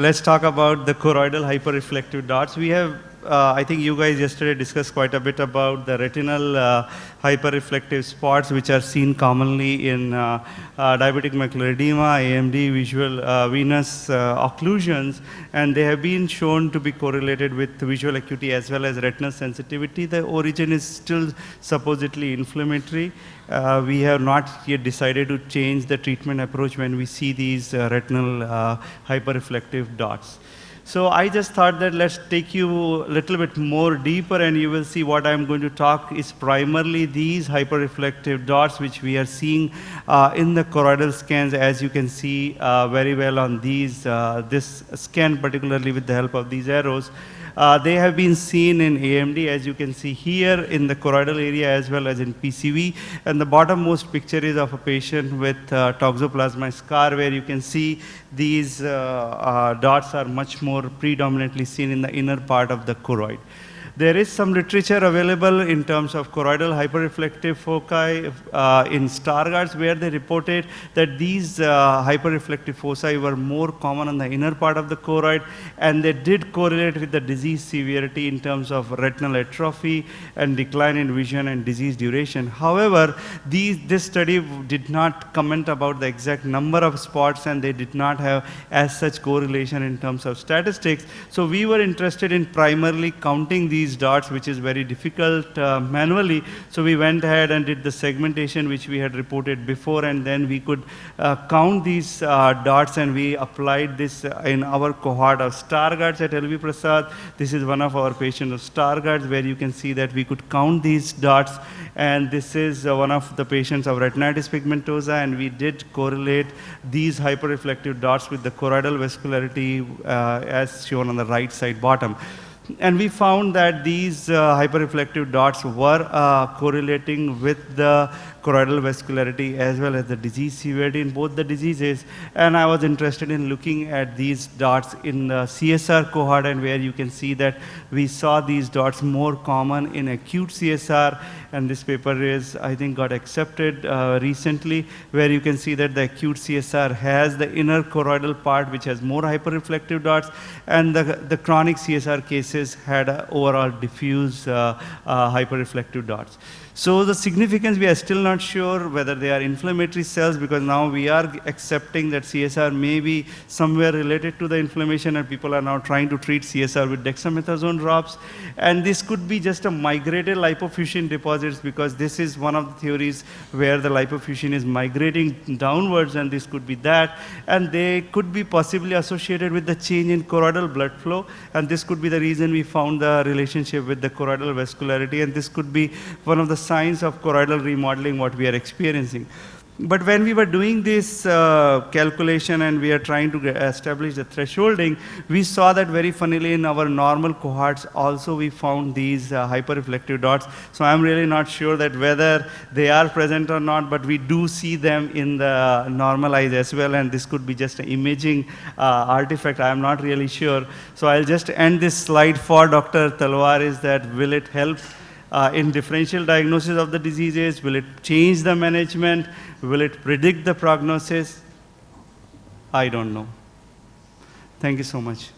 let's talk about the choroidal hyperreflective dots. We have, I think you guys yesterday discussed quite a bit about the retinal hyperreflective spots, which are seen commonly in diabetic macular edema, AMD, visual venous occlusions, and they have been shown to be correlated with visual acuity as well as retinal sensitivity. The origin is still supposedly inflammatory. We have not yet decided to change the treatment approach when we see these retinal hyperreflective dots. So I just thought that let's take you a little bit more deeper, and you will see what I'm going to talk is primarily these hyperreflective dots which we are seeing in the choroidal scans, as you can see very well on these, this scan, particularly with the help of these arrows. They have been seen in AMD, as you can see here, in the choroidal area as well as in PCV. And the bottommost picture is of a patient with toxoplasma scar, where you can see these dots are much more predominantly seen in the inner part of the choroid. There is some literature available in terms of choroidal hyperreflective foci in Stargardt's, where they reported that these hyperreflective foci were more common on the inner part of the choroid, and they did correlate with the disease severity in terms of retinal atrophy and decline in vision and disease duration. However, this study did not comment about the exact number of spots, and they did not have as such correlation in terms of statistics. So we were interested in primarily counting these dots, which is very difficult manually. So we went ahead and did the segmentation which we had reported before, and then we could count these dots, and we applied this in our cohort of Stargardt's at LV Prasad. This is one of our patients of Stargardt's, where you can see that we could count these dots, and this is one of the patients of retinitis pigmentosa, and we did correlate these hyperreflective dots with the choroidal vascularity as shown on the right side bottom. And we found that these hyperreflective dots were correlating with the choroidal vascularity as well as the disease severity in both the diseases. And I was interested in looking at these dots in the CSR cohort, and where you can see that we saw these dots more common in acute CSR. And this paper is, I think, got accepted recently, where you can see that the acute CSR has the inner choroidal part which has more hyperreflective dots, and the chronic CSR cases had overall diffuse hyperreflective dots. So the significance, we are still not sure whether they are inflammatory cells, because now we are accepting that CSR may be somewhere related to the inflammation, and people are now trying to treat CSR with dexamethasone drops. And this could be just a migrated lipofuscin deposits, because this is one of the theories where the lipofuscin is migrating downwards, and this could be that. And they could be possibly associated with the change in choroidal blood flow, and this could be the reason we found the relationship with the choroidal vascularity, and this could be one of the signs of choroidal remodeling what we are experiencing. But when we were doing this calculation and we are trying to establish the thresholding, we saw that very funnily in our normal cohorts also we found these hyperreflective dots. So I'm really not sure that whether they are present or not, but we do see them in the normal eyes as well, and this could be just an imaging artifact. I'm not really sure. So I'll just end this slide for Dr. Talwar, is that will it help in differential diagnosis of the diseases? Will it change the management? Will it predict the prognosis? I don't know. Thank you so much.